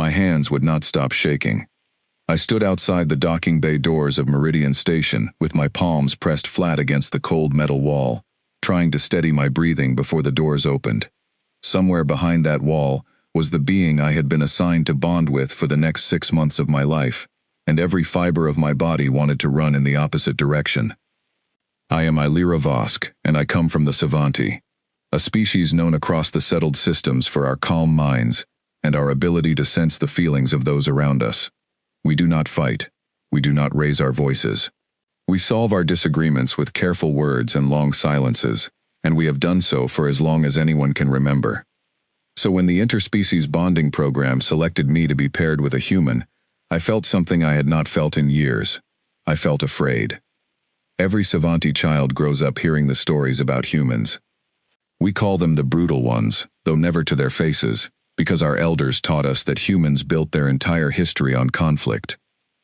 My hands would not stop shaking. I stood outside the docking bay doors of Meridian Station with my palms pressed flat against the cold metal wall, trying to steady my breathing before the doors opened. Somewhere behind that wall was the being I had been assigned to bond with for the next 6 months of my life, and every fiber of my body wanted to run in the opposite direction. I am Illyra Vosk, and I come from the Savanti, a species known across the settled systems for our calm minds and our ability to sense the feelings of those around us. We do not fight. We do not raise our voices. We solve our disagreements with careful words and long silences, and we have done so for as long as anyone can remember. So when the interspecies bonding program selected me to be paired with a human, I felt something I had not felt in years. I felt afraid. Every Savanti child grows up hearing the stories about humans. We call them the brutal ones, though never to their faces, because our elders taught us that humans built their entire history on conflict.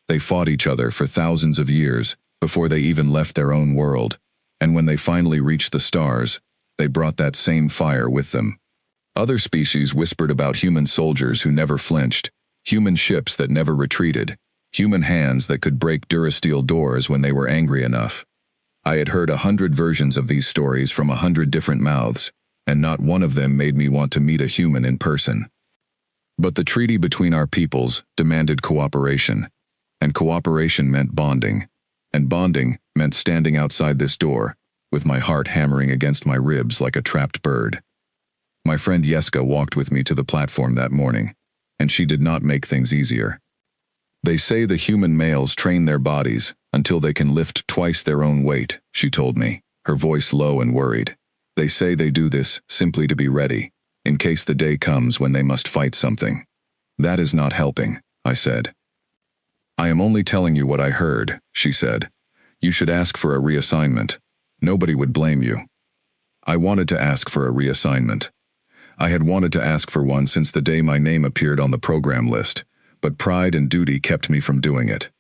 They fought each other for thousands of years before they even left their own world, and when they finally reached the stars, they brought that same fire with them. Other species whispered about human soldiers who never flinched, human ships that never retreated, human hands that could break Durasteel doors when they were angry enough. I had heard 100 versions of these stories from 100 different mouths, and not one of them made me want to meet a human in person. But the treaty between our peoples demanded cooperation, and cooperation meant bonding, and bonding meant standing outside this door, with my heart hammering against my ribs like a trapped bird. My friend Jeska walked with me to the platform that morning, and she did not make things easier. They say the human males train their bodies until they can lift twice their own weight, she told me, her voice low and worried. They say they do this simply to be ready, in case the day comes when they must fight something. That is not helping, I said. I am only telling you what I heard, she said. You should ask for a reassignment. Nobody would blame you. I wanted to ask for a reassignment. I had wanted to ask for one since the day my name appeared on the program list, but pride and duty kept me from doing it.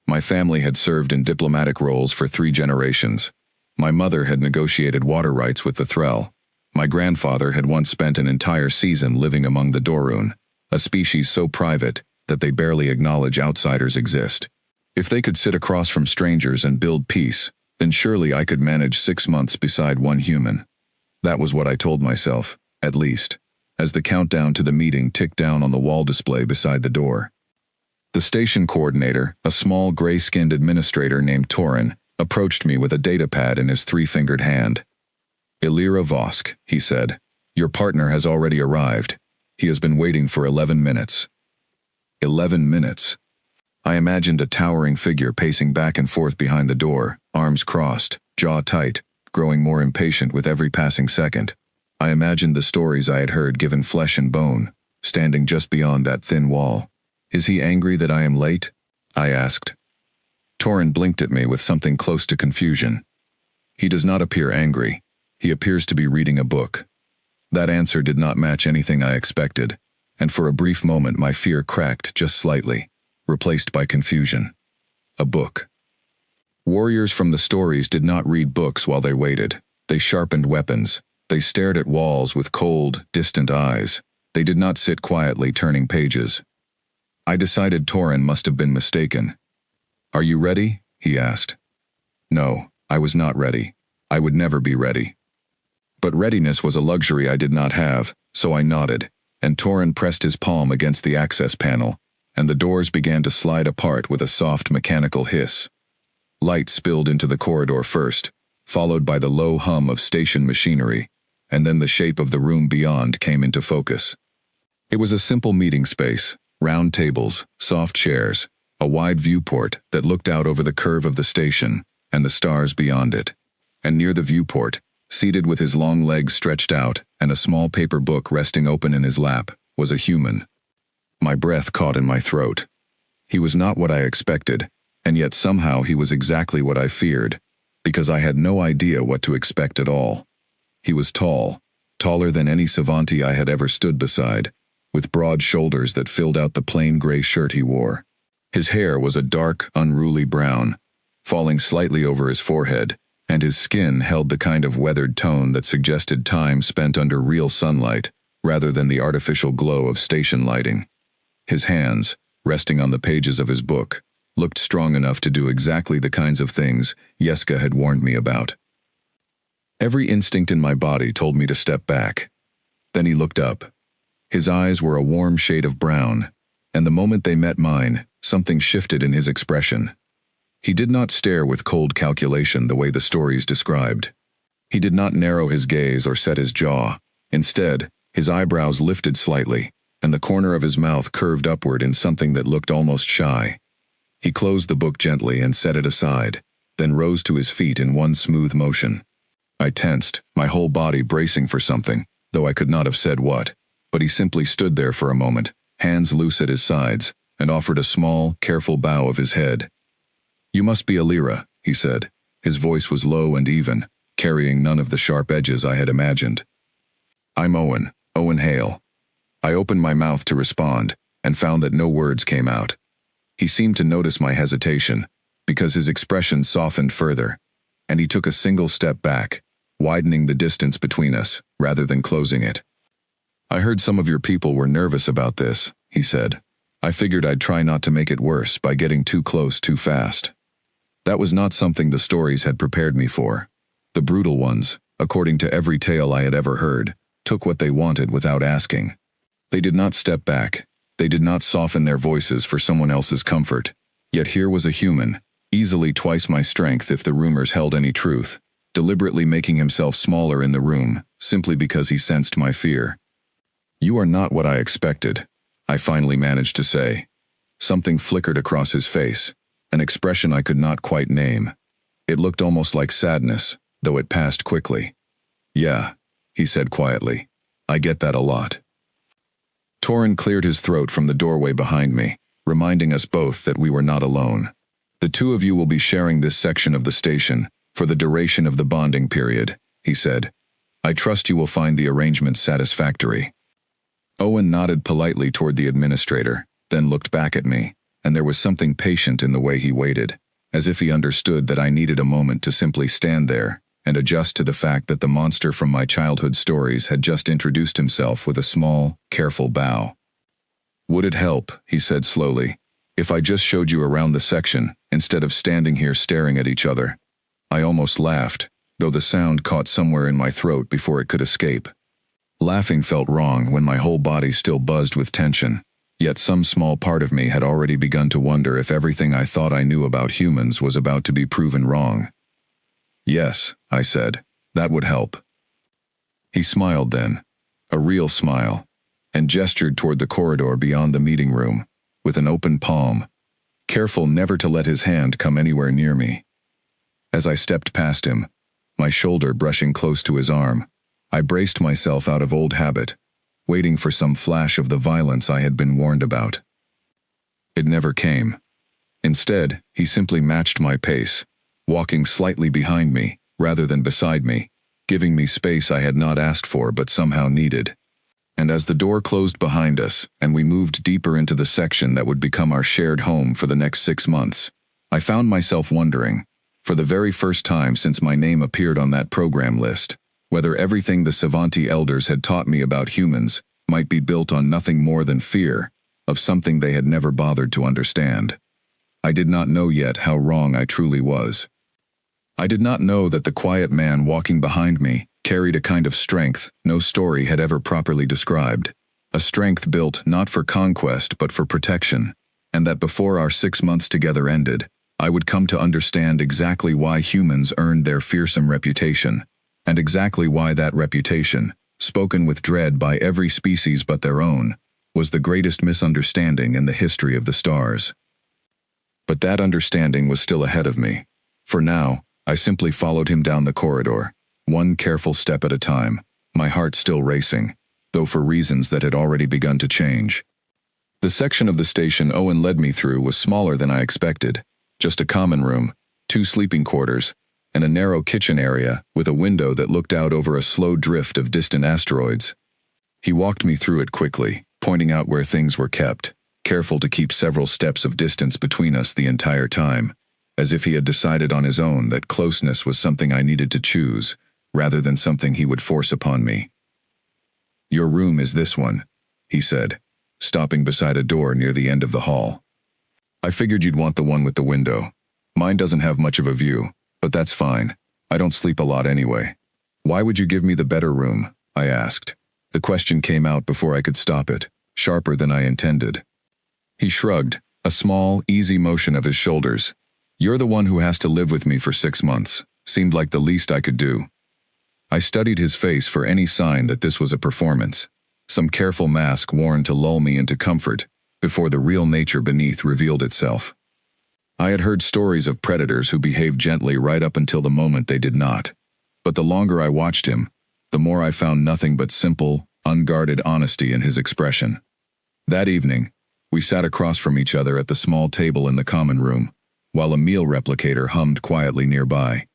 My family had served in diplomatic roles for 3 generations. My mother had negotiated water rights with the Threll. My grandfather had once spent an entire season living among the Dorun, a species so private that they barely acknowledge outsiders exist. If they could sit across from strangers and build peace, then surely I could manage 6 months beside one human. That was what I told myself, at least, as the countdown to the meeting ticked down on the wall display beside the door. The station coordinator, a small gray-skinned administrator named Torin, approached me with a datapad in his 3-fingered hand. Illyra Vosk, he said, your partner has already arrived. He has been waiting for 11 minutes. 11 minutes. I imagined a towering figure pacing back and forth behind the door, arms crossed, jaw tight, growing more impatient with every passing second. I imagined the stories I had heard given flesh and bone, standing just beyond that thin wall. Is he angry that I am late? I asked. Torin blinked at me with something close to confusion. He does not appear angry. He appears to be reading a book. That answer did not match anything I expected, and for a brief moment my fear cracked just slightly, replaced by confusion. A book. Warriors from the stories did not read books while they waited. They sharpened weapons. They stared at walls with cold, distant eyes. They did not sit quietly turning pages. I decided Torin must have been mistaken. Are you ready? He asked. No, I was not ready. I would never be ready. But readiness was a luxury I did not have, so I nodded, and Torin pressed his palm against the access panel, and the doors began to slide apart with a soft mechanical hiss. Light spilled into the corridor first, followed by the low hum of station machinery, and then the shape of the room beyond came into focus. It was a simple meeting space, round tables, soft chairs, a wide viewport that looked out over the curve of the station and the stars beyond it. And near the viewport, seated with his long legs stretched out and a small paper book resting open in his lap, was a human. My breath caught in my throat. He was not what I expected, and yet somehow he was exactly what I feared, because I had no idea what to expect at all. He was tall, taller than any Savanti I had ever stood beside, with broad shoulders that filled out the plain gray shirt he wore. His hair was a dark, unruly brown, falling slightly over his forehead, and his skin held the kind of weathered tone that suggested time spent under real sunlight, rather than the artificial glow of station lighting. His hands, resting on the pages of his book, looked strong enough to do exactly the kinds of things Jeska had warned me about. Every instinct in my body told me to step back. Then he looked up. His eyes were a warm shade of brown, and the moment they met mine, something shifted in his expression. He did not stare with cold calculation the way the stories described. He did not narrow his gaze or set his jaw. Instead, his eyebrows lifted slightly, and the corner of his mouth curved upward in something that looked almost shy. He closed the book gently and set it aside, then rose to his feet in one smooth motion. I tensed, my whole body bracing for something, though I could not have said what, but he simply stood there for a moment, hands loose at his sides, and offered a small, careful bow of his head. "You must be Alira," he said. His voice was low and even, carrying none of the sharp edges I had imagined. "I'm Owen Hale." I opened my mouth to respond, and found that no words came out. He seemed to notice my hesitation, because his expression softened further, and he took a single step back, widening the distance between us, rather than closing it. "I heard some of your people were nervous about this," he said. "I figured I'd try not to make it worse by getting too close too fast." That was not something the stories had prepared me for. The brutal ones, according to every tale I had ever heard, took what they wanted without asking. They did not step back. They did not soften their voices for someone else's comfort. Yet here was a human, easily twice my strength if the rumors held any truth, deliberately making himself smaller in the room, simply because he sensed my fear. "You are not what I expected," I finally managed to say. Something flickered across his face, an expression I could not quite name. It looked almost like sadness, though it passed quickly. "Yeah," he said quietly. "I get that a lot." Torin cleared his throat from the doorway behind me, reminding us both that we were not alone. "The two of you will be sharing this section of the station for the duration of the bonding period," he said. "I trust you will find the arrangement satisfactory." Owen nodded politely toward the administrator, then looked back at me, and there was something patient in the way he waited, as if he understood that I needed a moment to simply stand there and adjust to the fact that the monster from my childhood stories had just introduced himself with a small, careful bow. "Would it help," he said slowly, "if I just showed you around the section, instead of standing here staring at each other?" I almost laughed, though the sound caught somewhere in my throat before it could escape. Laughing felt wrong when my whole body still buzzed with tension, yet some small part of me had already begun to wonder if everything I thought I knew about humans was about to be proven wrong. "Yes," I said, "that would help." He smiled then, a real smile, and gestured toward the corridor beyond the meeting room, with an open palm, careful never to let his hand come anywhere near me. As I stepped past him, my shoulder brushing close to his arm, I braced myself out of old habit, waiting for some flash of the violence I had been warned about. It never came. Instead, he simply matched my pace, walking slightly behind me, rather than beside me, giving me space I had not asked for but somehow needed. And as the door closed behind us, and we moved deeper into the section that would become our shared home for the next 6 months, I found myself wondering, for the very first time since my name appeared on that program list, whether everything the Savanti elders had taught me about humans might be built on nothing more than fear of something they had never bothered to understand. I did not know yet how wrong I truly was. I did not know that the quiet man walking behind me carried a kind of strength no story had ever properly described, a strength built not for conquest but for protection, and that before our 6 months together ended, I would come to understand exactly why humans earned their fearsome reputation, and exactly why that reputation, spoken with dread by every species but their own, was the greatest misunderstanding in the history of the stars. But that understanding was still ahead of me. For now, I simply followed him down the corridor, one careful step at a time, my heart still racing, though for reasons that had already begun to change. The section of the station Owen led me through was smaller than I expected, just a common room, 2 sleeping quarters, and a narrow kitchen area with a window that looked out over a slow drift of distant asteroids. He walked me through it quickly, pointing out where things were kept, careful to keep several steps of distance between us the entire time, as if he had decided on his own that closeness was something I needed to choose, rather than something he would force upon me. "Your room is this one," he said. stopping beside a door near the end of the hall. I figured you'd want the one with the window. Mine doesn't have much of a view, but that's fine. I don't sleep a lot anyway. Why would you give me the better room? I asked. The question came out before I could stop it, sharper than I intended. He shrugged, a small, easy motion of his shoulders. You're the one who has to live with me for 6 months. Seemed like the least I could do. I studied his face for any sign that this was a performance, some careful mask worn to lull me into comfort before the real nature beneath revealed itself. I had heard stories of predators who behaved gently right up until the moment they did not, but the longer I watched him, the more I found nothing but simple, unguarded honesty in his expression. That evening, we sat across from each other at the small table in the common room, while a meal replicator hummed quietly nearby.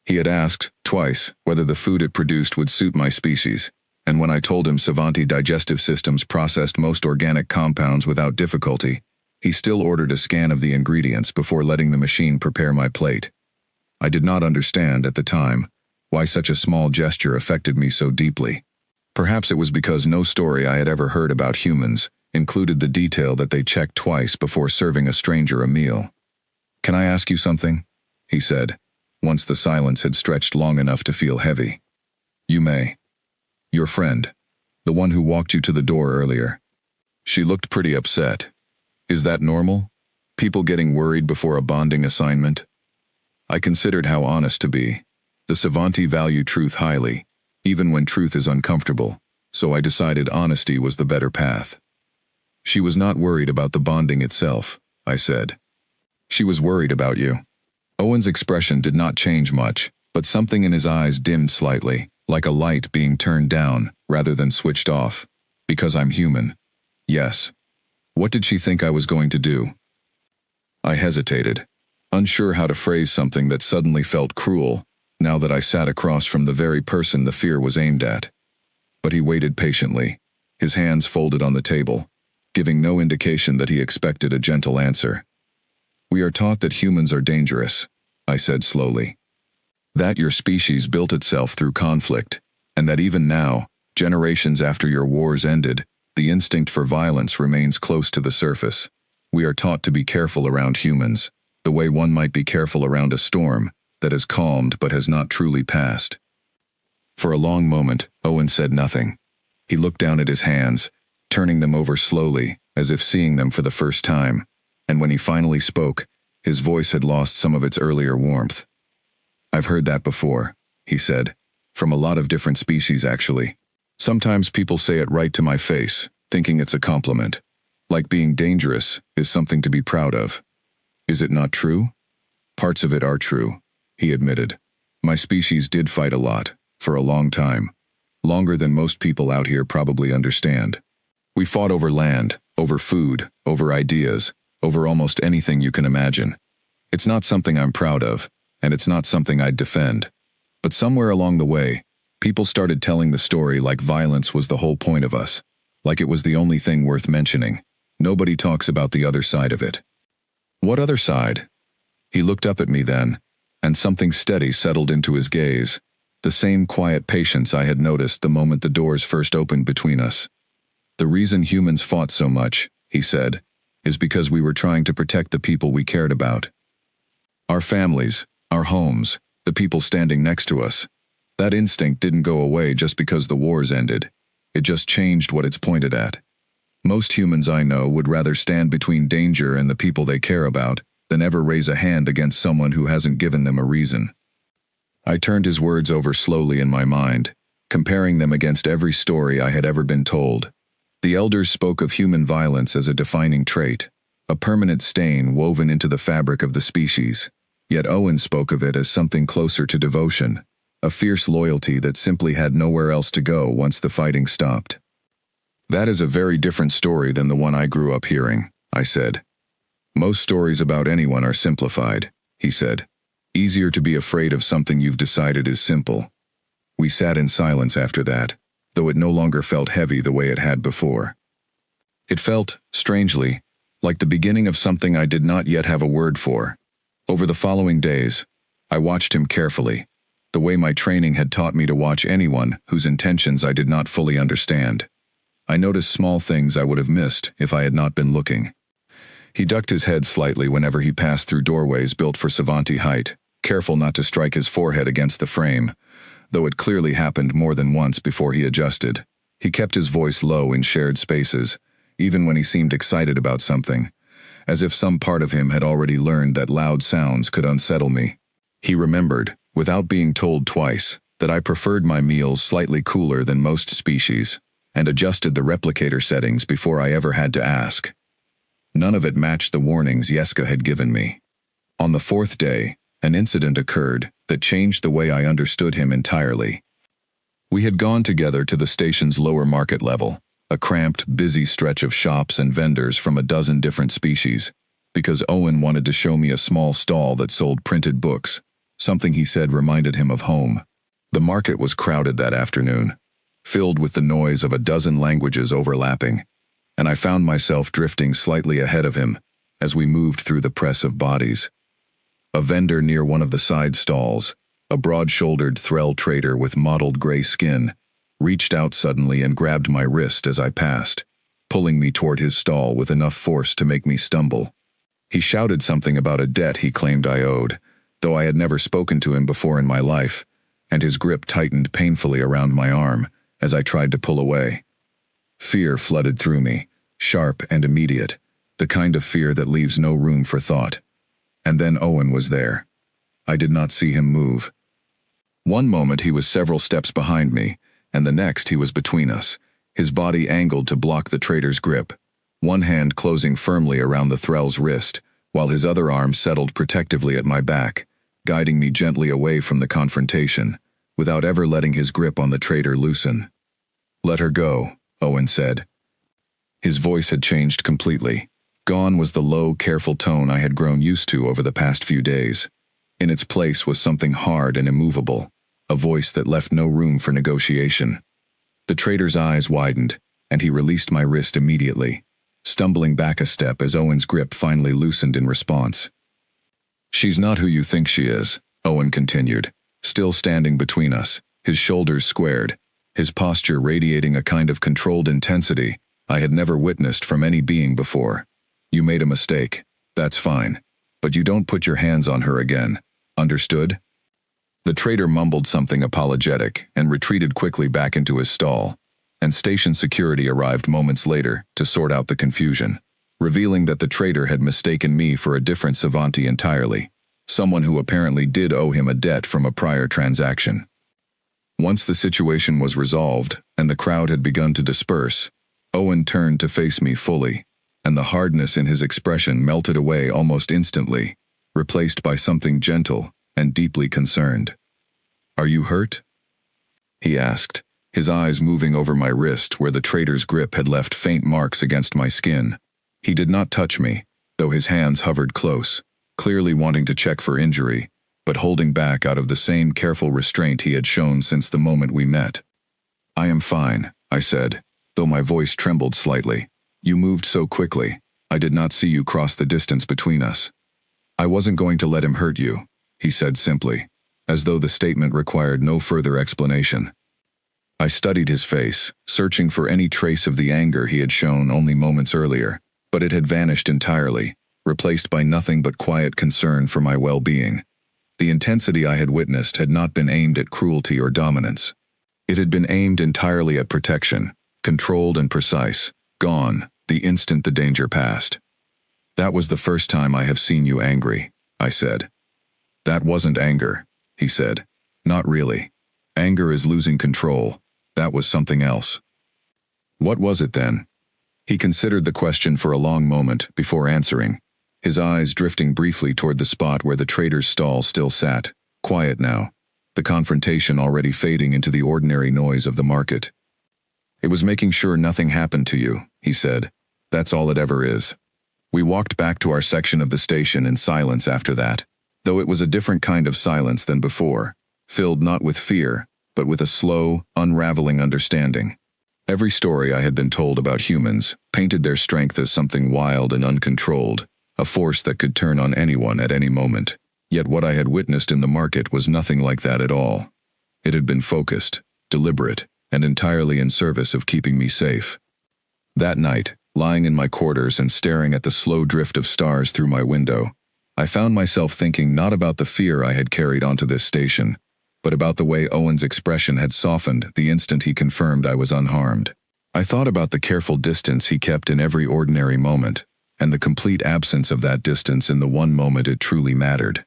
He had asked, twice, whether the food it produced would suit my species, and when I told him Savanti digestive systems processed most organic compounds without difficulty, he still ordered a scan of the ingredients before letting the machine prepare my plate. I did not understand, at the time, why such a small gesture affected me so deeply. Perhaps it was because no story I had ever heard about humans included the detail that they checked twice before serving a stranger a meal. "Can I ask you something?" he said, once the silence had stretched long enough to feel heavy. "You may. Your friend, the one who walked you to the door earlier." She looked pretty upset. Is that normal? People getting worried before a bonding assignment? I considered how honest to be. The Savanti value truth highly, even when truth is uncomfortable, so I decided honesty was the better path. She was not worried about the bonding itself, I said. She was worried about you. Owen's expression did not change much, but something in his eyes dimmed slightly, like a light being turned down rather than switched off. Because I'm human. Yes. What did she think I was going to do? I hesitated, unsure how to phrase something that suddenly felt cruel, now that I sat across from the very person the fear was aimed at. But he waited patiently, his hands folded on the table, giving no indication that he expected a gentle answer. "We are taught that humans are dangerous," I said slowly. "That your species built itself through conflict, and that even now, generations after your wars ended, the instinct for violence remains close to the surface. We are taught to be careful around humans, the way one might be careful around a storm that has calmed but has not truly passed." For a long moment, Owen said nothing. He looked down at his hands, turning them over slowly, as if seeing them for the first time, and when he finally spoke, his voice had lost some of its earlier warmth. "I've heard that before," he said, "from a lot of different species actually. Sometimes people say it right to my face, thinking it's a compliment. Like being dangerous is something to be proud of. Is it not true?" "Parts of it are true," he admitted. "My species did fight a lot, for a long time. Longer than most people out here probably understand. We fought over land, over food, over ideas, over almost anything you can imagine. It's not something I'm proud of, and it's not something I'd defend. But somewhere along the way, people started telling the story like violence was the whole point of us, like it was the only thing worth mentioning. Nobody talks about the other side of it." "What other side?" He looked up at me then, and something steady settled into his gaze, the same quiet patience I had noticed the moment the doors first opened between us. "The reason humans fought so much," he said, "is because we were trying to protect the people we cared about. Our families, our homes, the people standing next to us. That instinct didn't go away just because the wars ended. It just changed what it's pointed at. Most humans I know would rather stand between danger and the people they care about than ever raise a hand against someone who hasn't given them a reason." I turned his words over slowly in my mind, comparing them against every story I had ever been told. The elders spoke of human violence as a defining trait, a permanent stain woven into the fabric of the species. Yet Owen spoke of it as something closer to devotion, a fierce loyalty that simply had nowhere else to go once the fighting stopped. "That is a very different story than the one I grew up hearing," I said. "Most stories about anyone are simplified," he said. "Easier to be afraid of something you've decided is simple." We sat in silence after that, though it no longer felt heavy the way it had before. It felt, strangely, like the beginning of something I did not yet have a word for. Over the following days, I watched him carefully, the way my training had taught me to watch anyone whose intentions I did not fully understand. I noticed small things I would have missed if I had not been looking. He ducked his head slightly whenever he passed through doorways built for savant height, careful not to strike his forehead against the frame, though it clearly happened more than once before he adjusted. He kept his voice low in shared spaces, even when he seemed excited about something, as if some part of him had already learned that loud sounds could unsettle me. He remembered, without being told twice, that I preferred my meals slightly cooler than most species, and adjusted the replicator settings before I ever had to ask. None of it matched the warnings Yeska had given me. On the fourth day, an incident occurred that changed the way I understood him entirely. We had gone together to the station's lower market level, a cramped, busy stretch of shops and vendors from a dozen different species, because Owen wanted to show me a small stall that sold printed books, something he said reminded him of home. The market was crowded that afternoon, filled with the noise of a dozen languages overlapping, and I found myself drifting slightly ahead of him as we moved through the press of bodies. A vendor near one of the side stalls, a broad-shouldered Threll trader with mottled gray skin, reached out suddenly and grabbed my wrist as I passed, pulling me toward his stall with enough force to make me stumble. He shouted something about a debt he claimed I owed, though I had never spoken to him before in my life, and his grip tightened painfully around my arm as I tried to pull away. Fear flooded through me, sharp and immediate, the kind of fear that leaves no room for thought. And then Owen was there. I did not see him move. One moment he was several steps behind me, and the next he was between us, his body angled to block the trader's grip, one hand closing firmly around the Threll's wrist, while his other arm settled protectively at my back, guiding me gently away from the confrontation, without ever letting his grip on the trader loosen. "Let her go," Owen said. His voice had changed completely. Gone was the low, careful tone I had grown used to over the past few days. In its place was something hard and immovable, a voice that left no room for negotiation. The trader's eyes widened, and he released my wrist immediately, stumbling back a step as Owen's grip finally loosened in response. "She's not who you think she is," Owen continued, still standing between us, his shoulders squared, his posture radiating a kind of controlled intensity I had never witnessed from any being before. "You made a mistake. That's fine. But you don't put your hands on her again. Understood?" The trader mumbled something apologetic and retreated quickly back into his stall, and station security arrived moments later to sort out the confusion, revealing that the trader had mistaken me for a different savant entirely, someone who apparently did owe him a debt from a prior transaction. Once the situation was resolved and the crowd had begun to disperse, Owen turned to face me fully, and the hardness in his expression melted away almost instantly, replaced by something gentle and deeply concerned. "Are you hurt?" he asked, his eyes moving over my wrist where the trader's grip had left faint marks against my skin. He did not touch me, though his hands hovered close, clearly wanting to check for injury, but holding back out of the same careful restraint he had shown since the moment we met. "I am fine," I said, though my voice trembled slightly. "You moved so quickly, I did not see you cross the distance between us." "I wasn't going to let him hurt you," he said simply, as though the statement required no further explanation. I studied his face, searching for any trace of the anger he had shown only moments earlier, but it had vanished entirely, replaced by nothing but quiet concern for my well-being. The intensity I had witnessed had not been aimed at cruelty or dominance. It had been aimed entirely at protection, controlled and precise, gone the instant the danger passed. "That was the first time I have seen you angry," I said. "That wasn't anger," he said. "Not really. Anger is losing control. That was something else." "What was it then?" He considered the question for a long moment before answering, his eyes drifting briefly toward the spot where the trader's stall still sat, quiet now, the confrontation already fading into the ordinary noise of the market. "It was making sure nothing happened to you," he said. "That's all it ever is." We walked back to our section of the station in silence after that, though it was a different kind of silence than before, filled not with fear, but with a slow, unraveling understanding. Every story I had been told about humans painted their strength as something wild and uncontrolled, a force that could turn on anyone at any moment. Yet what I had witnessed in the market was nothing like that at all. It had been focused, deliberate, and entirely in service of keeping me safe. That night, lying in my quarters and staring at the slow drift of stars through my window, I found myself thinking not about the fear I had carried onto this station, but about the way Owen's expression had softened the instant he confirmed I was unharmed. I thought about the careful distance he kept in every ordinary moment, and the complete absence of that distance in the one moment it truly mattered.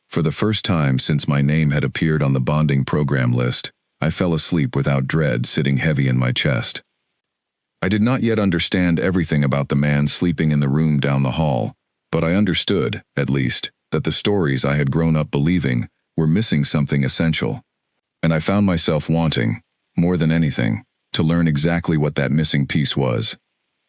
For the first time since my name had appeared on the bonding program list, I fell asleep without dread sitting heavy in my chest. I did not yet understand everything about the man sleeping in the room down the hall, but I understood, at least, that the stories I had grown up believing were missing something essential. And I found myself wanting, more than anything, to learn exactly what that missing piece was.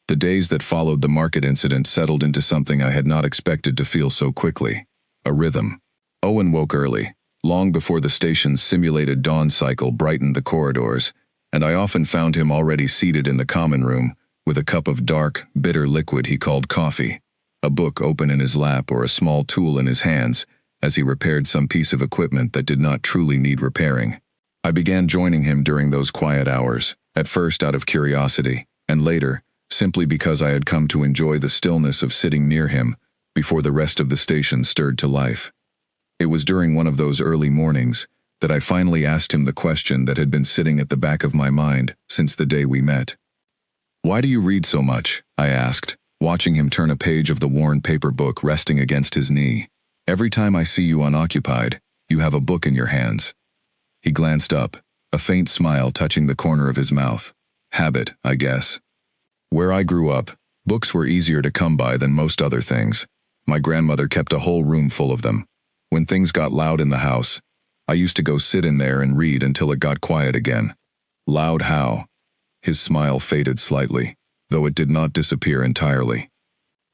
The days that followed the market incident settled into something I had not expected to feel so quickly: a rhythm. Owen woke early, long before the station's simulated dawn cycle brightened the corridors, and I often found him already seated in the common room, with a cup of dark, bitter liquid he called coffee, a book open in his lap or a small tool in his hands, as he repaired some piece of equipment that did not truly need repairing. I began joining him during those quiet hours, at first out of curiosity, and later, simply because I had come to enjoy the stillness of sitting near him before the rest of the station stirred to life. It was during one of those early mornings that I finally asked him the question that had been sitting at the back of my mind since the day we met. "Why do you read so much?" I asked, watching him turn a page of the worn paper book resting against his knee. "Every time I see you unoccupied, you have a book in your hands." He glanced up, a faint smile touching the corner of his mouth. "Habit, I guess." Where I grew up, books were easier to come by than most other things. My grandmother kept a whole room full of them. When things got loud in the house, I used to go sit in there and read until it got quiet again. Loud how? His smile faded slightly, though it did not disappear entirely.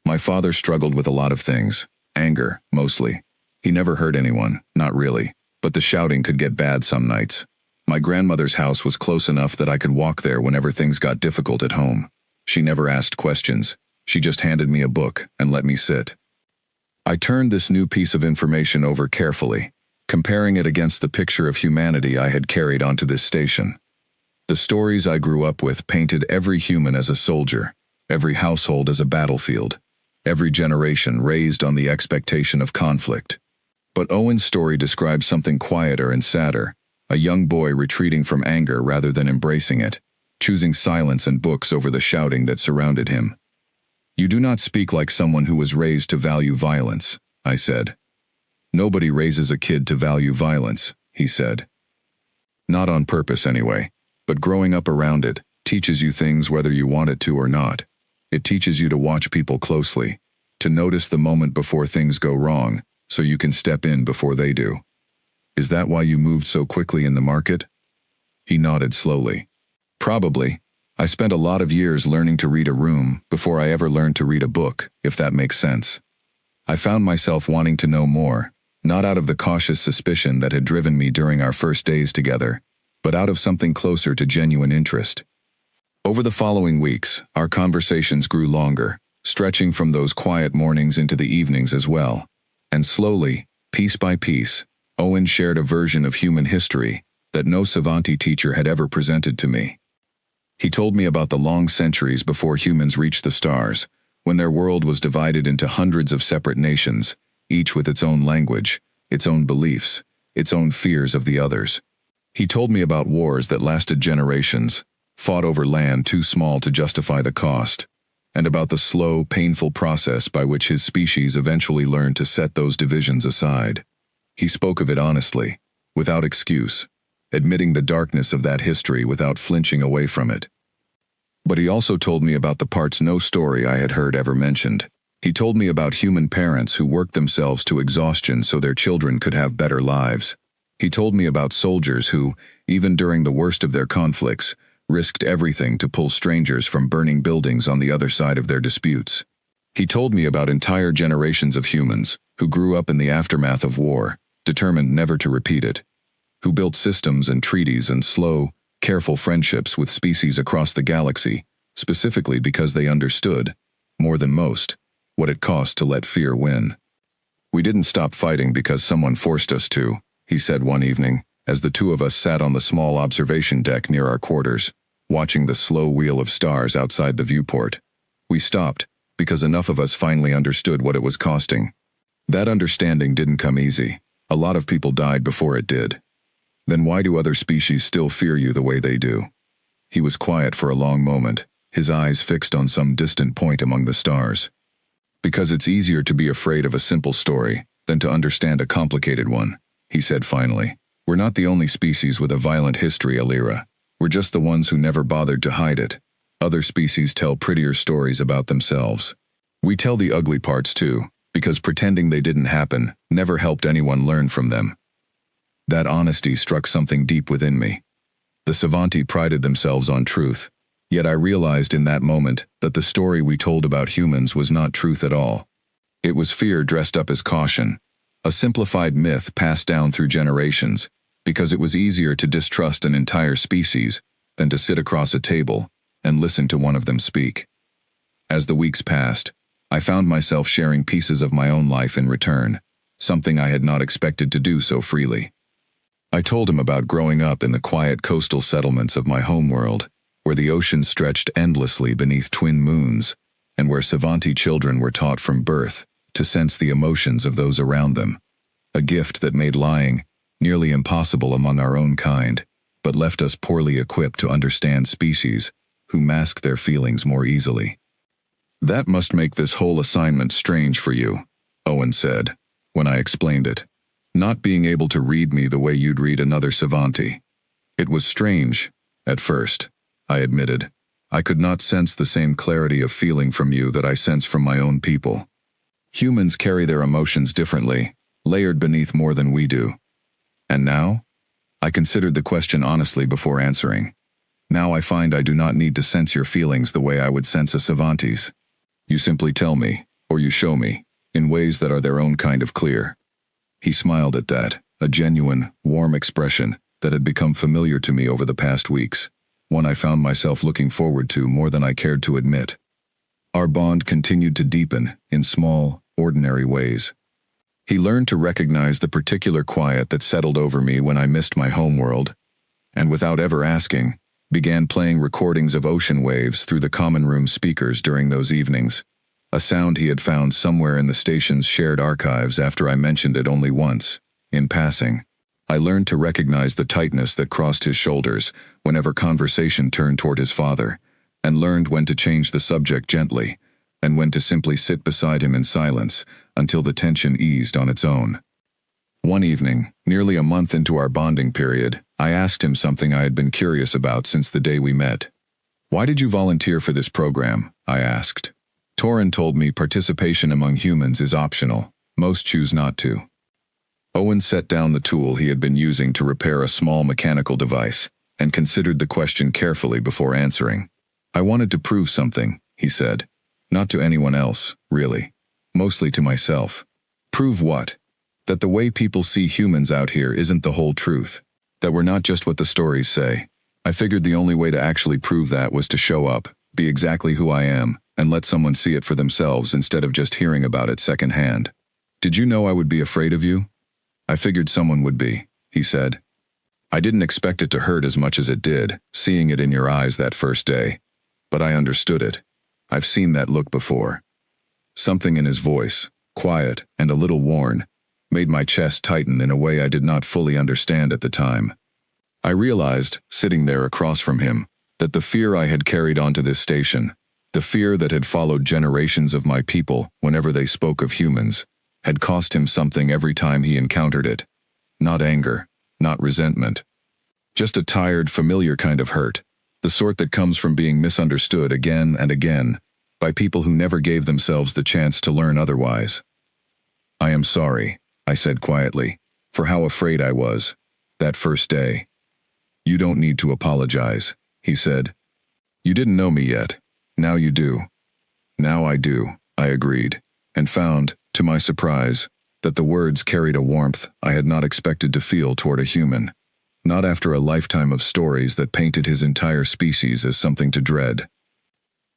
My father struggled with a lot of things. Anger, mostly. He never hurt anyone, not really, but the shouting could get bad some nights. My grandmother's house was close enough that I could walk there whenever things got difficult at home. She never asked questions. She just handed me a book and let me sit. I turned this new piece of information over carefully, comparing it against the picture of humanity I had carried onto this station. The stories I grew up with painted every human as a soldier, every household as a battlefield, every generation raised on the expectation of conflict. But Owen's story describes something quieter and sadder, a young boy retreating from anger rather than embracing it, choosing silence and books over the shouting that surrounded him. "You do not speak like someone who was raised to value violence," I said. "Nobody raises a kid to value violence," he said. "Not on purpose anyway, but growing up around it teaches you things whether you want it to or not. It teaches you to watch people closely, to notice the moment before things go wrong, so you can step in before they do. Is that why you moved so quickly in the market?" He nodded slowly. "Probably. I spent a lot of years learning to read a room before I ever learned to read a book, if that makes sense. I found myself wanting to know more, not out of the cautious suspicion that had driven me during our first days together, but out of something closer to genuine interest. Over the following weeks, our conversations grew longer, stretching from those quiet mornings into the evenings as well. And slowly, piece by piece, Owen shared a version of human history that no Savanti teacher had ever presented to me. He told me about the long centuries before humans reached the stars, when their world was divided into hundreds of separate nations, each with its own language, its own beliefs, its own fears of the others. He told me about wars that lasted generations, fought over land too small to justify the cost, and about the slow, painful process by which his species eventually learned to set those divisions aside. He spoke of it honestly, without excuse, admitting the darkness of that history without flinching away from it. But he also told me about the parts no story I had heard ever mentioned. He told me about human parents who worked themselves to exhaustion so their children could have better lives. He told me about soldiers who, even during the worst of their conflicts, risked everything to pull strangers from burning buildings on the other side of their disputes. He told me about entire generations of humans who grew up in the aftermath of war, determined never to repeat it, who built systems and treaties and slow, careful friendships with species across the galaxy, specifically because they understood, more than most, what it cost to let fear win. "We didn't stop fighting because someone forced us to," he said one evening, as the two of us sat on the small observation deck near our quarters. watching the slow wheel of stars outside the viewport. We stopped, because enough of us finally understood what it was costing. That understanding didn't come easy. A lot of people died before it did. Then why do other species still fear you the way they do? He was quiet for a long moment, his eyes fixed on some distant point among the stars. Because it's easier to be afraid of a simple story than to understand a complicated one, he said finally. We're not the only species with a violent history, Alira. We're just the ones who never bothered to hide it. Other species tell prettier stories about themselves. We tell the ugly parts too, because pretending they didn't happen never helped anyone learn from them. That honesty struck something deep within me. The Savanti prided themselves on truth, yet I realized in that moment that the story we told about humans was not truth at all. It was fear dressed up as caution, a simplified myth passed down through generations, because it was easier to distrust an entire species than to sit across a table and listen to one of them speak. As the weeks passed, I found myself sharing pieces of my own life in return, something I had not expected to do so freely. I told him about growing up in the quiet coastal settlements of my homeworld, where the ocean stretched endlessly beneath twin moons, and where Savanti children were taught from birth to sense the emotions of those around them, a gift that made lying nearly impossible among our own kind, but left us poorly equipped to understand species who mask their feelings more easily. That must make this whole assignment strange for you, Owen said, when I explained it. Not being able to read me the way you'd read another Savanti. It was strange, at first, I admitted. I could not sense the same clarity of feeling from you that I sense from my own people. Humans carry their emotions differently, layered beneath more than we do. And now? I considered the question honestly before answering. Now I find I do not need to sense your feelings the way I would sense a Savanti's. You simply tell me, or you show me, in ways that are their own kind of clear. He smiled at that, a genuine, warm expression that had become familiar to me over the past weeks, one I found myself looking forward to more than I cared to admit. Our bond continued to deepen in small, ordinary ways. He learned to recognize the particular quiet that settled over me when I missed my homeworld, and without ever asking, began playing recordings of ocean waves through the common room speakers during those evenings, a sound he had found somewhere in the station's shared archives after I mentioned it only once, in passing. I learned to recognize the tightness that crossed his shoulders whenever conversation turned toward his father, and learned when to change the subject gently, and when to simply sit beside him in silence until the tension eased on its own. One evening, nearly a month into our bonding period, I asked him something I had been curious about since the day we met. "Why did you volunteer for this program?" I asked. Torin told me participation among humans is optional. Most choose not to. Owen set down the tool he had been using to repair a small mechanical device, and considered the question carefully before answering. "I wanted to prove something," he said. "Not to anyone else, really. Mostly to myself." "Prove what?" "That the way people see humans out here isn't the whole truth. That we're not just what the stories say. I figured the only way to actually prove that was to show up, be exactly who I am, and let someone see it for themselves instead of just hearing about it secondhand." "Did you know I would be afraid of you?" "I figured someone would be," he said. "I didn't expect it to hurt as much as it did, seeing it in your eyes that first day. But I understood it. I've seen that look before." Something in his voice, quiet and a little worn, made my chest tighten in a way I did not fully understand at the time. I realized, sitting there across from him, that the fear I had carried onto this station, the fear that had followed generations of my people whenever they spoke of humans, had cost him something every time he encountered it. Not anger, not resentment. Just a tired, familiar kind of hurt, the sort that comes from being misunderstood again and again, by people who never gave themselves the chance to learn otherwise. "I am sorry," I said quietly, "for how afraid I was, that first day." "You don't need to apologize," he said. "You didn't know me yet. Now you do." "Now I do," I agreed, and found, to my surprise, that the words carried a warmth I had not expected to feel toward a human, not after a lifetime of stories that painted his entire species as something to dread.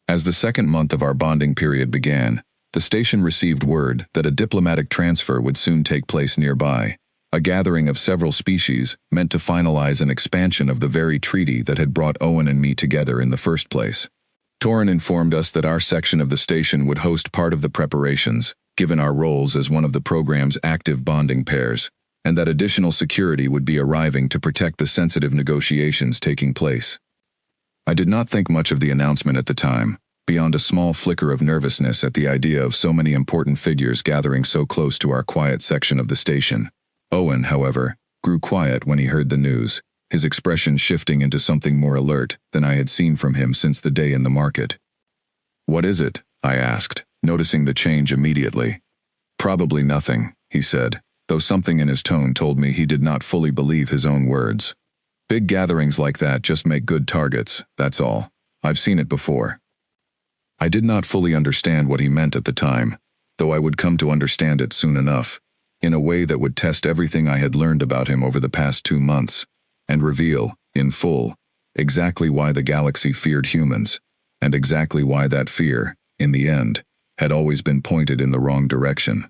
As the second month of our bonding period began, the station received word that a diplomatic transfer would soon take place nearby, a gathering of several species meant to finalize an expansion of the very treaty that had brought Owen and me together in the first place. Torin informed us that our section of the station would host part of the preparations, given our roles as one of the program's active bonding pairs, and that additional security would be arriving to protect the sensitive negotiations taking place. I did not think much of the announcement at the time, beyond a small flicker of nervousness at the idea of so many important figures gathering so close to our quiet section of the station. Owen, however, grew quiet when he heard the news, his expression shifting into something more alert than I had seen from him since the day in the market. "What is it?" I asked, noticing the change immediately. "Probably nothing," he said, though something in his tone told me he did not fully believe his own words. "Big gatherings like that just make good targets, that's all. I've seen it before." I did not fully understand what he meant at the time, though I would come to understand it soon enough, in a way that would test everything I had learned about him over the past 2 months, and reveal, in full, exactly why the galaxy feared humans, and exactly why that fear, in the end, had always been pointed in the wrong direction.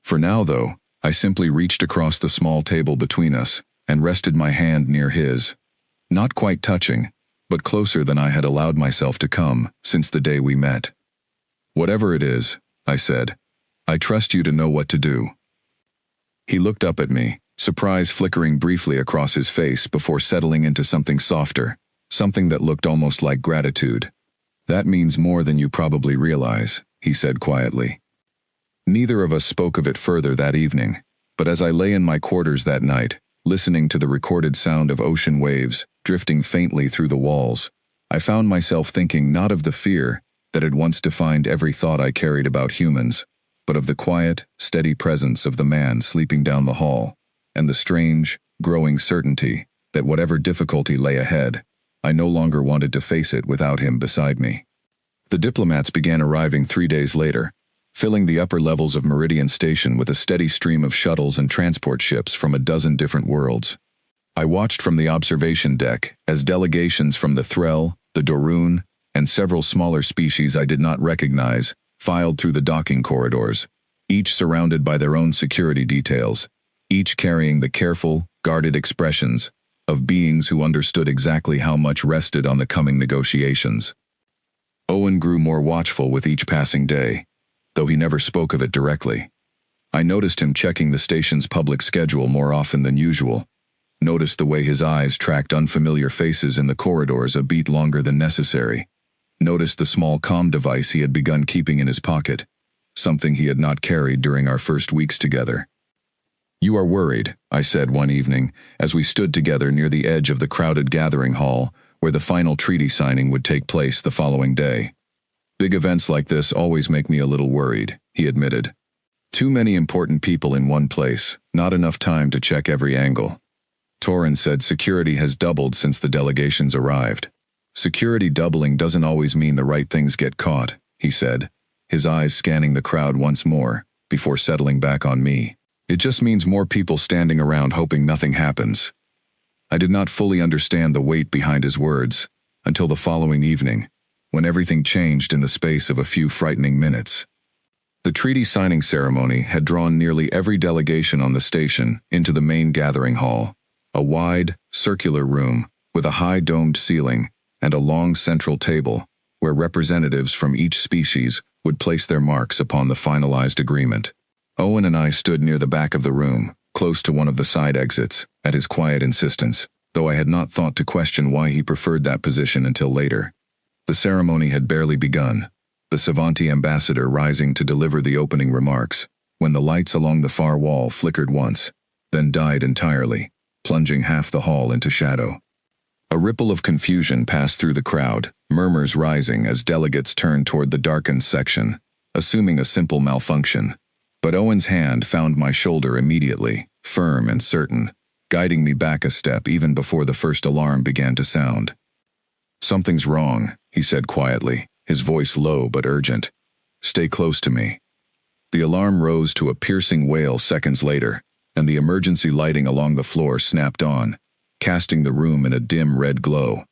For now, though, I simply reached across the small table between us and rested my hand near his, not quite touching, but closer than I had allowed myself to come since the day we met. "Whatever it is," I said, "I trust you to know what to do." He looked up at me, surprise flickering briefly across his face before settling into something softer, something that looked almost like gratitude. "That means more than you probably realize," he said quietly. Neither of us spoke of it further that evening, but as I lay in my quarters that night, listening to the recorded sound of ocean waves drifting faintly through the walls, I found myself thinking not of the fear that had once defined every thought I carried about humans, but of the quiet, steady presence of the man sleeping down the hall, and the strange, growing certainty that whatever difficulty lay ahead, I no longer wanted to face it without him beside me. The diplomats began arriving 3 days later, filling the upper levels of Meridian Station with a steady stream of shuttles and transport ships from a dozen different worlds. I watched from the observation deck as delegations from the Threll, the Dorun, and several smaller species I did not recognize filed through the docking corridors, each surrounded by their own security details, each carrying the careful, guarded expressions of beings who understood exactly how much rested on the coming negotiations. Owen grew more watchful with each passing day, though he never spoke of it directly. I noticed him checking the station's public schedule more often than usual, noticed the way his eyes tracked unfamiliar faces in the corridors a beat longer than necessary, noticed the small comm device he had begun keeping in his pocket, something he had not carried during our first weeks together. "You are worried," I said one evening, as we stood together near the edge of the crowded gathering hall where the final treaty signing would take place the following day. "Big events like this always make me a little worried," he admitted. "Too many important people in one place, not enough time to check every angle." Torin said security has doubled since the delegations arrived. "Security doubling doesn't always mean the right things get caught," he said, his eyes scanning the crowd once more, before settling back on me. "It just means more people standing around hoping nothing happens." I did not fully understand the weight behind his words, until the following evening, when everything changed in the space of a few frightening minutes. The treaty signing ceremony had drawn nearly every delegation on the station into the main gathering hall, a wide, circular room with a high domed ceiling and a long central table where representatives from each species would place their marks upon the finalized agreement. Owen and I stood near the back of the room, close to one of the side exits, at his quiet insistence, though I had not thought to question why he preferred that position until later. The ceremony had barely begun, the Savanti ambassador rising to deliver the opening remarks, when the lights along the far wall flickered once, then died entirely, plunging half the hall into shadow. A ripple of confusion passed through the crowd, murmurs rising as delegates turned toward the darkened section, assuming a simple malfunction. But Owen's hand found my shoulder immediately, firm and certain, guiding me back a step even before the first alarm began to sound. "Something's wrong," he said quietly, his voice low but urgent. "Stay close to me." The alarm rose to a piercing wail seconds later, and the emergency lighting along the floor snapped on, casting the room in a dim red glow.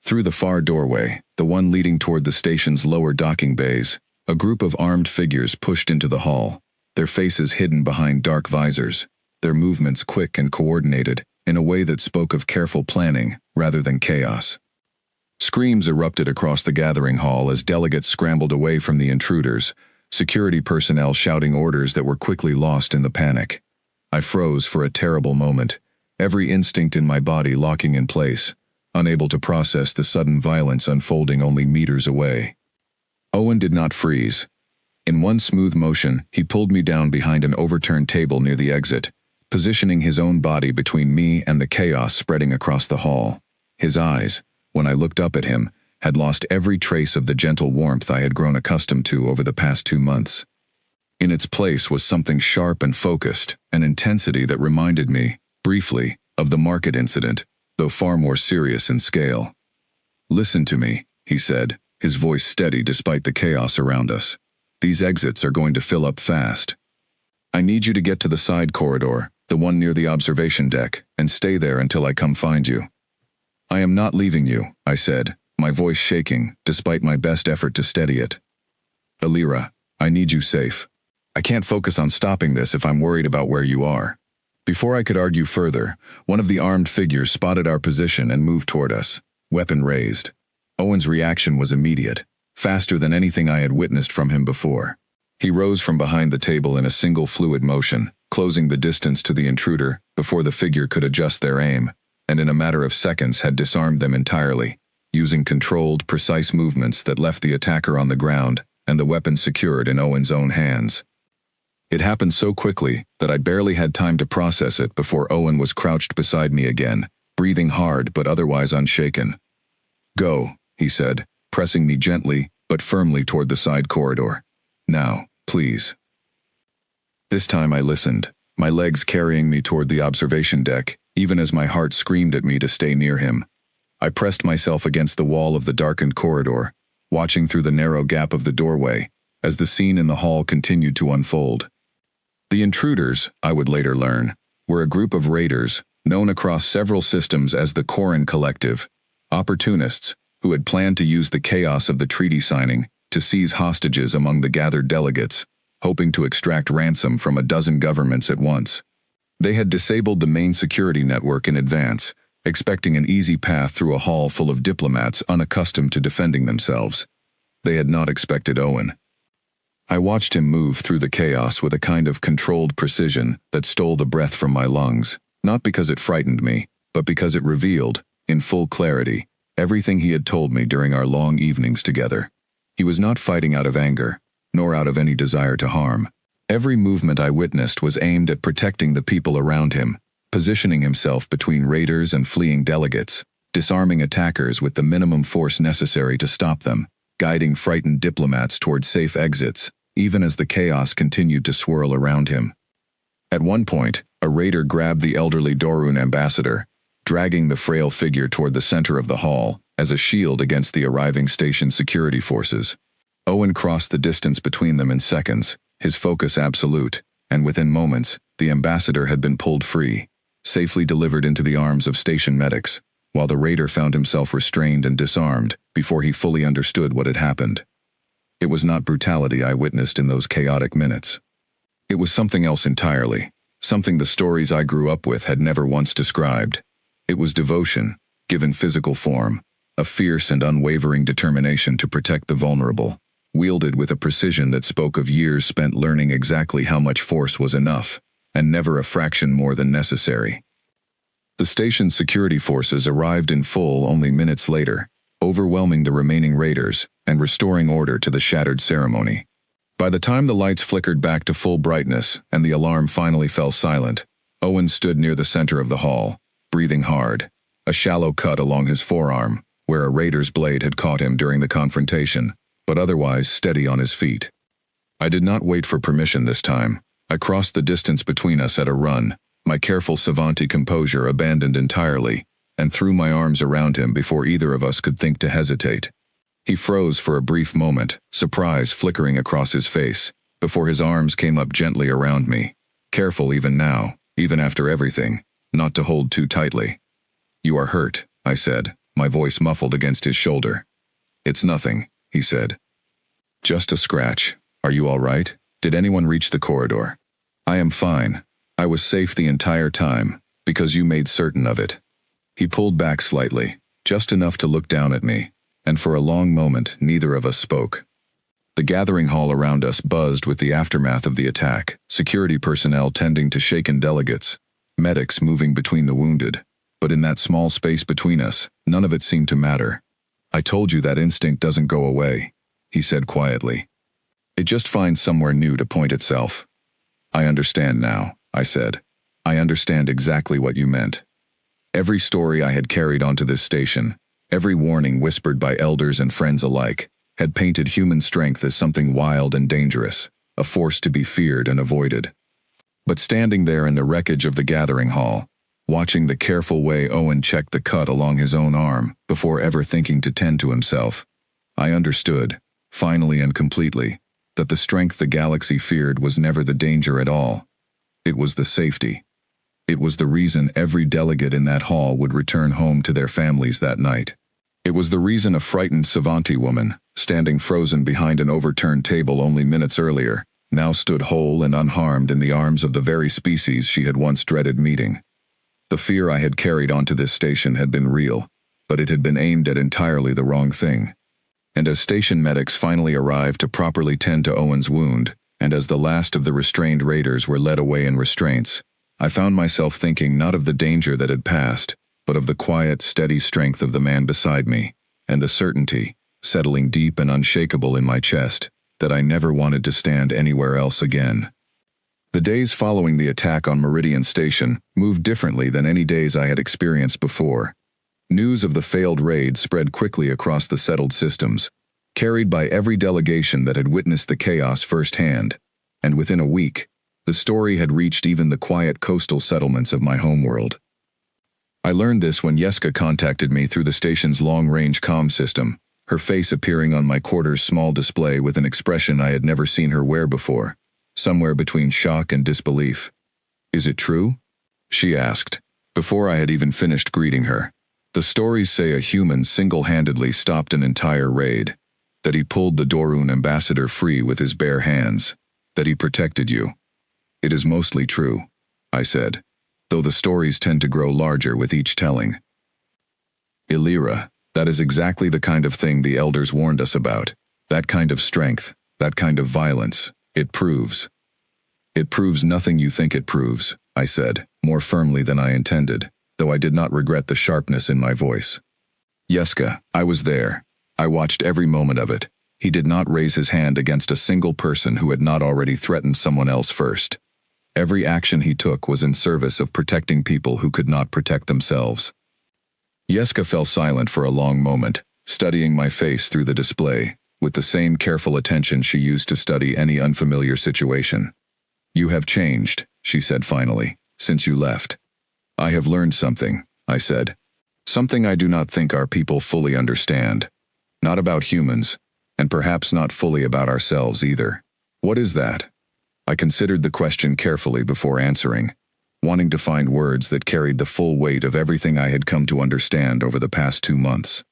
Through the far doorway, the one leading toward the station's lower docking bays, a group of armed figures pushed into the hall, their faces hidden behind dark visors, their movements quick and coordinated, in a way that spoke of careful planning rather than chaos. Screams erupted across the gathering hall as delegates scrambled away from the intruders, security personnel shouting orders that were quickly lost in the panic. I froze for a terrible moment, every instinct in my body locking in place, unable to process the sudden violence unfolding only meters away. Owen did not freeze. In one smooth motion, he pulled me down behind an overturned table near the exit, positioning his own body between me and the chaos spreading across the hall. His eyes, when I looked up at him, had lost every trace of the gentle warmth I had grown accustomed to over the past 2 months. In its place was something sharp and focused, an intensity that reminded me, briefly, of the market incident, though far more serious in scale. "Listen to me," he said, his voice steady despite the chaos around us. "These exits are going to fill up fast. I need you to get to the side corridor, the one near the observation deck, and stay there until I come find you." "I am not leaving you," I said, my voice shaking, despite my best effort to steady it. "Alira, I need you safe. I can't focus on stopping this if I'm worried about where you are." Before I could argue further, one of the armed figures spotted our position and moved toward us, weapon raised. Owen's reaction was immediate, faster than anything I had witnessed from him before. He rose from behind the table in a single fluid motion, closing the distance to the intruder before the figure could adjust their aim, and in a matter of seconds had disarmed them entirely, using controlled, precise movements that left the attacker on the ground and the weapon secured in Owen's own hands. It happened so quickly that I barely had time to process it before Owen was crouched beside me again, breathing hard but otherwise unshaken. "Go," he said, pressing me gently but firmly toward the side corridor. "Now, please." This time I listened, my legs carrying me toward the observation deck, even as my heart screamed at me to stay near him. I pressed myself against the wall of the darkened corridor, watching through the narrow gap of the doorway, as the scene in the hall continued to unfold. The intruders, I would later learn, were a group of raiders, known across several systems as the Corin Collective, opportunists who had planned to use the chaos of the treaty signing to seize hostages among the gathered delegates, hoping to extract ransom from a dozen governments at once. They had disabled the main security network in advance, expecting an easy path through a hall full of diplomats unaccustomed to defending themselves. They had not expected Owen. I watched him move through the chaos with a kind of controlled precision that stole the breath from my lungs, not because it frightened me, but because it revealed, in full clarity, everything he had told me during our long evenings together. He was not fighting out of anger, nor out of any desire to harm. Every movement I witnessed was aimed at protecting the people around him, positioning himself between raiders and fleeing delegates, disarming attackers with the minimum force necessary to stop them, guiding frightened diplomats toward safe exits, even as the chaos continued to swirl around him. At one point, a raider grabbed the elderly Dorun ambassador, dragging the frail figure toward the center of the hall as a shield against the arriving station security forces. Owen crossed the distance between them in seconds, his focus absolute, and within moments, the ambassador had been pulled free, safely delivered into the arms of station medics, while the raider found himself restrained and disarmed before he fully understood what had happened. It was not brutality I witnessed in those chaotic minutes. It was something else entirely, something the stories I grew up with had never once described. It was devotion, given physical form, a fierce and unwavering determination to protect the vulnerable, wielded with a precision that spoke of years spent learning exactly how much force was enough, and never a fraction more than necessary. The station's security forces arrived in full only minutes later, overwhelming the remaining raiders and restoring order to the shattered ceremony. By the time the lights flickered back to full brightness and the alarm finally fell silent, Owen stood near the center of the hall, breathing hard, a shallow cut along his forearm, where a raider's blade had caught him during the confrontation, but otherwise steady on his feet. I did not wait for permission this time. I crossed the distance between us at a run, my careful savante composure abandoned entirely, and threw my arms around him before either of us could think to hesitate. He froze for a brief moment, surprise flickering across his face, before his arms came up gently around me, careful even now, even after everything, not to hold too tightly. "You are hurt," I said, my voice muffled against his shoulder. "It's nothing," he said. "Just a scratch. Are you all right? Did anyone reach the corridor?" "I am fine. I was safe the entire time, because you made certain of it. He pulled back slightly, just enough to look down at me, and for a long moment neither of us spoke. The gathering hall around us buzzed with the aftermath of the attack, security personnel tending to shaken delegates, medics moving between the wounded, but in that small space between us, none of it seemed to matter. I told you that instinct doesn't go away, he said quietly. It just finds somewhere new to point itself. I understand now, I said. I understand exactly what you meant. Every story I had carried onto this station, every warning whispered by elders and friends alike, had painted human strength as something wild and dangerous, a force to be feared and avoided. But standing there in the wreckage of the gathering hall, watching the careful way Owen checked the cut along his own arm before ever thinking to tend to himself, I understood, finally and completely, that the strength the galaxy feared was never the danger at all. It was the safety. It was the reason every delegate in that hall would return home to their families that night. It was the reason a frightened Savanti woman, standing frozen behind an overturned table only minutes earlier, now stood whole and unharmed in the arms of the very species she had once dreaded meeting. The fear I had carried onto this station had been real, but it had been aimed at entirely the wrong thing. And as station medics finally arrived to properly tend to Owen's wound, and as the last of the restrained raiders were led away in restraints, I found myself thinking not of the danger that had passed, but of the quiet, steady strength of the man beside me, and the certainty, settling deep and unshakable in my chest, that I never wanted to stand anywhere else again. The days following the attack on Meridian Station moved differently than any days I had experienced before. News of the failed raid spread quickly across the settled systems, carried by every delegation that had witnessed the chaos firsthand, and within a week, the story had reached even the quiet coastal settlements of my homeworld. I learned this when Yeska contacted me through the station's long-range comm system, her face appearing on my quarter's small display with an expression I had never seen her wear before, somewhere between shock and disbelief. "Is it true?" she asked, before I had even finished greeting her. "The stories say a human single-handedly stopped an entire raid, that he pulled the Dorun ambassador free with his bare hands, that he protected you." "It is mostly true," I said, though the stories tend to grow larger with each telling. "Illyra, that is exactly the kind of thing the elders warned us about, that kind of strength, that kind of violence. It proves nothing you think it proves," I said, more firmly than I intended, though I did not regret the sharpness in my voice. "Yeska, I was there. I watched every moment of it. He did not raise his hand against a single person who had not already threatened someone else first. Every action he took was in service of protecting people who could not protect themselves." Yeska fell silent for a long moment, studying my face through the display, with the same careful attention she used to study any unfamiliar situation. "You have changed," she said finally, "since you left." "I have learned something," I said. "Something I do not think our people fully understand. Not about humans, and perhaps not fully about ourselves either." "What is that?" I considered the question carefully before answering, wanting to find words that carried the full weight of everything I had come to understand over the past 2 months.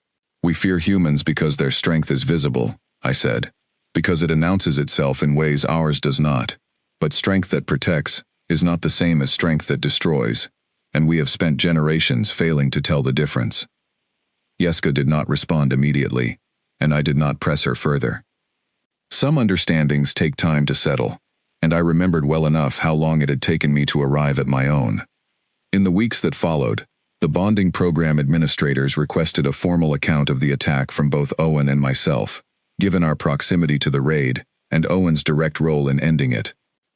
"We fear humans because their strength is visible," I said, "because it announces itself in ways ours does not. But strength that protects is not the same as strength that destroys, and we have spent generations failing to tell the difference." Yeska did not respond immediately, and I did not press her further. Some understandings take time to settle, and I remembered well enough how long it had taken me to arrive at my own. In the weeks that followed, the bonding program administrators requested a formal account of the attack from both Owen and myself, given our proximity to the raid and Owen's direct role in ending it.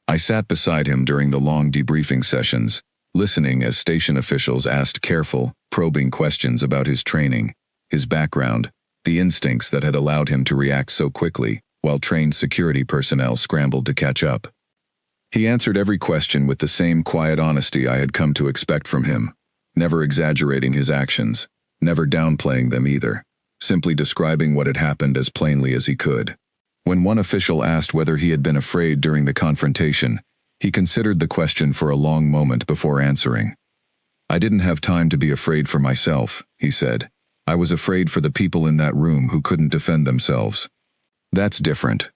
I sat beside him during the long debriefing sessions, listening as station officials asked careful, probing questions about his training, his background, the instincts that had allowed him to react so quickly, while trained security personnel scrambled to catch up. He answered every question with the same quiet honesty I had come to expect from him, never exaggerating his actions, never downplaying them either, simply describing what had happened as plainly as he could. When one official asked whether he had been afraid during the confrontation, he considered the question for a long moment before answering. "I didn't have time to be afraid for myself," he said. "I was afraid for the people in that room who couldn't defend themselves." "That's different."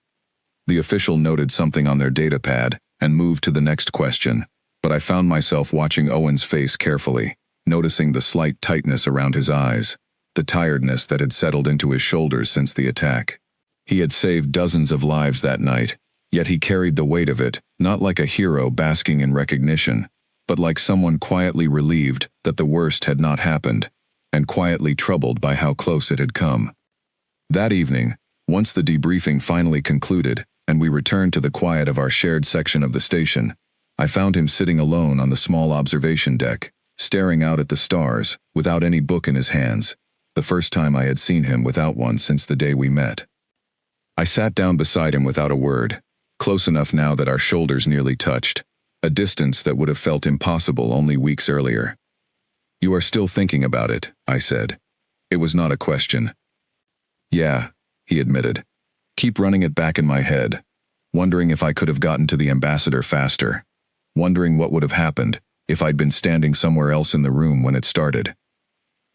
The official noted something on their data pad and moved to the next question. but I found myself watching Owen's face carefully, noticing the slight tightness around his eyes, the tiredness that had settled into his shoulders since the attack. He had saved dozens of lives that night, yet he carried the weight of it, not like a hero basking in recognition, but like someone quietly relieved that the worst had not happened, and quietly troubled by how close it had come. That evening, once the debriefing finally concluded, and we returned to the quiet of our shared section of the station, I found him sitting alone on the small observation deck, staring out at the stars, without any book in his hands, the first time I had seen him without one since the day we met. I sat down beside him without a word, close enough now that our shoulders nearly touched, a distance that would have felt impossible only weeks earlier. "You are still thinking about it," I said. It was not a question. "Yeah," he admitted. "Keep running it back in my head, wondering if I could have gotten to the ambassador faster, wondering what would have happened if I'd been standing somewhere else in the room when it started."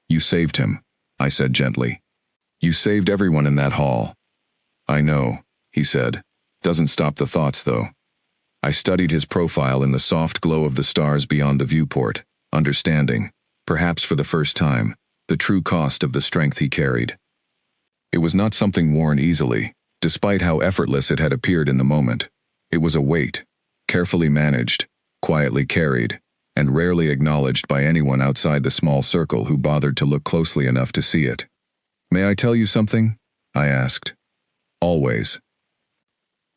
"You saved him," I said gently. "You saved everyone in that hall." "I know," he said. "Doesn't stop the thoughts, though." I studied his profile in the soft glow of the stars beyond the viewport, understanding, perhaps for the first time, the true cost of the strength he carried. It was not something worn easily, despite how effortless it had appeared in the moment. It was a weight, carefully managed, quietly carried, and rarely acknowledged by anyone outside the small circle who bothered to look closely enough to see it. "May I tell you something?" I asked. "Always."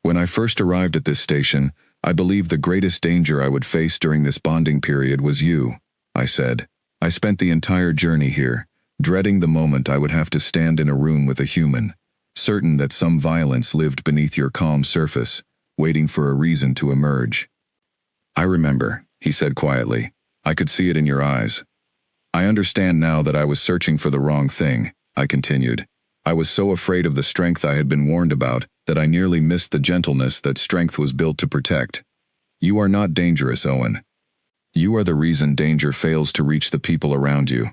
When I first arrived at this station, I believed the greatest danger I would face during this bonding period was you, I said. I spent the entire journey here, dreading the moment I would have to stand in a room with a human, certain that some violence lived beneath your calm surface, waiting for a reason to emerge. "I remember," he said quietly. "I could see it in your eyes." "I understand now that I was searching for the wrong thing," I continued. "I was so afraid of the strength I had been warned about that I nearly missed the gentleness that strength was built to protect. You are not dangerous, Owen. You are the reason danger fails to reach the people around you."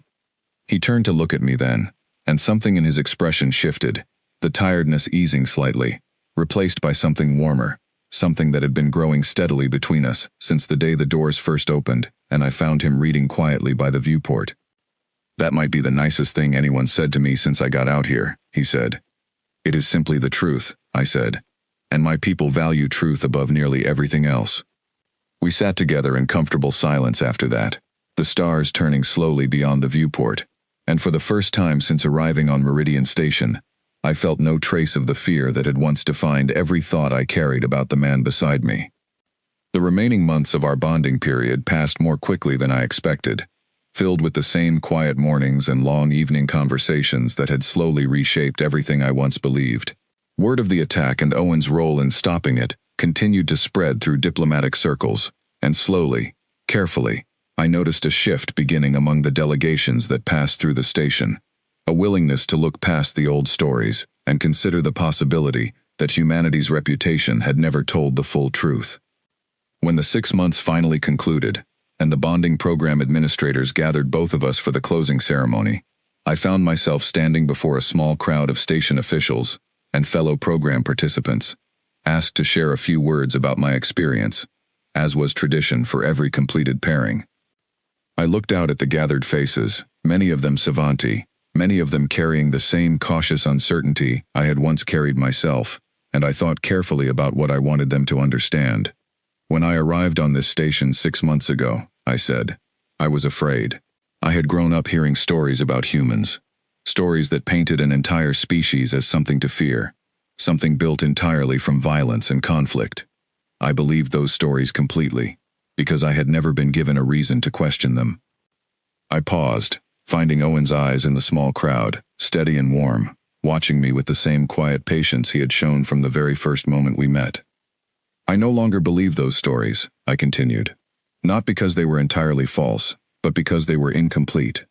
He turned to look at me then, and something in his expression shifted, the tiredness easing slightly, replaced by something warmer, something that had been growing steadily between us since the day the doors first opened, and I found him reading quietly by the viewport. "That might be the nicest thing anyone said to me since I got out here," he said. "It is simply the truth," I said, "and my people value truth above nearly everything else." We sat together in comfortable silence after that, the stars turning slowly beyond the viewport, and for the first time since arriving on Meridian Station, I felt no trace of the fear that had once defined every thought I carried about the man beside me. The remaining months of our bonding period passed more quickly than I expected, filled with the same quiet mornings and long evening conversations that had slowly reshaped everything I once believed. Word of the attack and Owen's role in stopping it continued to spread through diplomatic circles, and slowly, carefully, I noticed a shift beginning among the delegations that passed through the station, a willingness to look past the old stories and consider the possibility that humanity's reputation had never told the full truth. When the 6 months finally concluded, and the bonding program administrators gathered both of us for the closing ceremony, I found myself standing before a small crowd of station officials and fellow program participants, asked to share a few words about my experience, as was tradition for every completed pairing. I looked out at the gathered faces, many of them savanti, many of them carrying the same cautious uncertainty I had once carried myself, and I thought carefully about what I wanted them to understand. "When I arrived on this station 6 months ago," I said, "I was afraid. I had grown up hearing stories about humans, stories that painted an entire species as something to fear, something built entirely from violence and conflict. I believed those stories completely, because I had never been given a reason to question them." I paused, finding Owen's eyes in the small crowd, steady and warm, watching me with the same quiet patience he had shown from the very first moment we met. "I no longer believe those stories," I continued. "Not because they were entirely false, but because they were incomplete.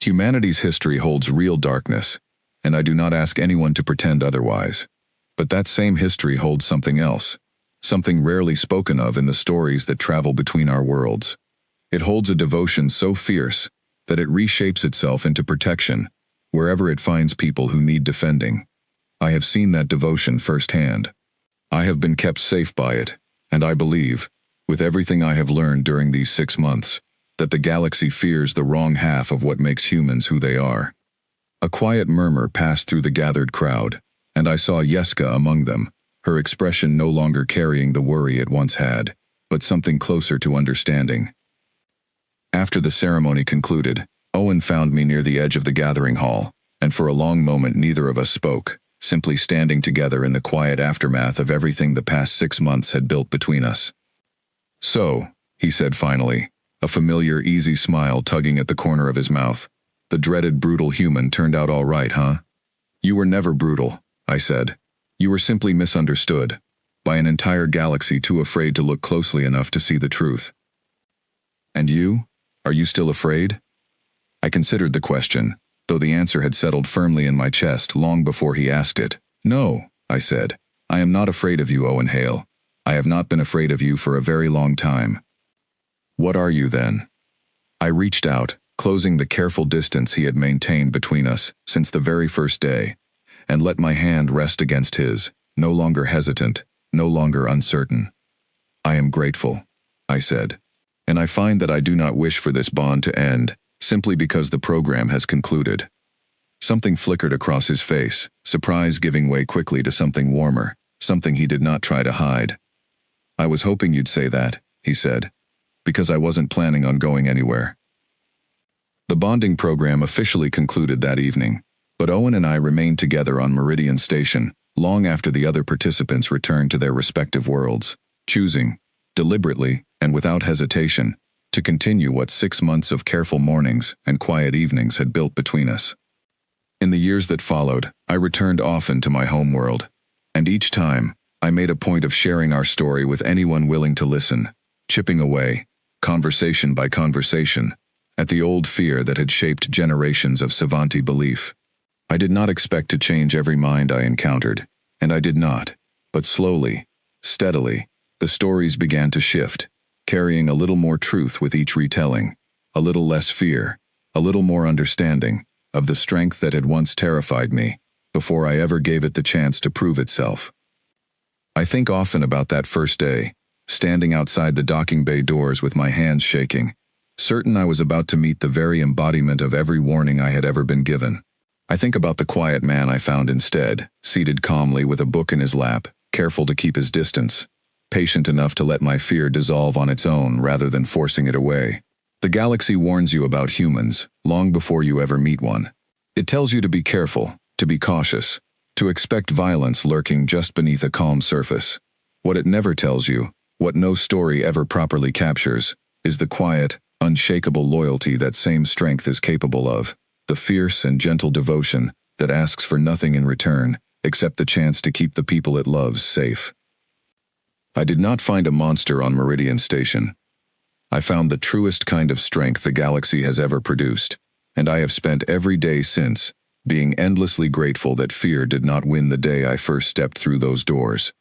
Humanity's history holds real darkness, and I do not ask anyone to pretend otherwise. But that same history holds something else, something rarely spoken of in the stories that travel between our worlds. It holds a devotion so fierce that it reshapes itself into protection, wherever it finds people who need defending. I have seen that devotion firsthand. I have been kept safe by it, and I believe, with everything I have learned during these 6 months, that the galaxy fears the wrong half of what makes humans who they are. A quiet murmur passed through the gathered crowd, and I saw Yeska among them, her expression no longer carrying the worry it once had, but something closer to understanding. After the ceremony concluded, Owen found me near the edge of the gathering hall, and for a long moment neither of us spoke, simply standing together in the quiet aftermath of everything the past 6 months had built between us. "So," he said finally, a familiar, easy smile tugging at the corner of his mouth, "the dreaded brutal human turned out all right, huh?" "You were never brutal," I said. "You were simply misunderstood, by an entire galaxy too afraid to look closely enough to see the truth." "And you? Are you still afraid?" I considered the question, though the answer had settled firmly in my chest long before he asked it. "No," I said. "I am not afraid of you, Owen Hale. I have not been afraid of you for a very long time." "What are you then?" I reached out, closing the careful distance he had maintained between us since the very first day, and let my hand rest against his, no longer hesitant, no longer uncertain. "I am grateful," I said. "And I find that I do not wish for this bond to end, simply because the program has concluded." Something flickered across his face, surprise giving way quickly to something warmer, something he did not try to hide. "I was hoping you'd say that," he said, "because I wasn't planning on going anywhere." The bonding program officially concluded that evening, but Owen and I remained together on Meridian Station long after the other participants returned to their respective worlds, choosing, deliberately and without hesitation, to continue what 6 months of careful mornings and quiet evenings had built between us. In the years that followed, I returned often to my home world, and each time, I made a point of sharing our story with anyone willing to listen, chipping away, conversation by conversation, at the old fear that had shaped generations of savant belief. I did not expect to change every mind I encountered, and I did not, but slowly, steadily, the stories began to shift, carrying a little more truth with each retelling, a little less fear, a little more understanding of the strength that had once terrified me, before I ever gave it the chance to prove itself. I think often about that first day, standing outside the docking bay doors with my hands shaking, certain I was about to meet the very embodiment of every warning I had ever been given. I think about the quiet man I found instead, seated calmly with a book in his lap, careful to keep his distance, patient enough to let my fear dissolve on its own rather than forcing it away. The galaxy warns you about humans, long before you ever meet one. It tells you to be careful, to be cautious, to expect violence lurking just beneath a calm surface. What it never tells you, what no story ever properly captures, is the quiet, unshakable loyalty that same strength is capable of, the fierce and gentle devotion that asks for nothing in return, except the chance to keep the people it loves safe. I did not find a monster on Meridian Station. I found the truest kind of strength the galaxy has ever produced, and I have spent every day since being endlessly grateful that fear did not win the day I first stepped through those doors.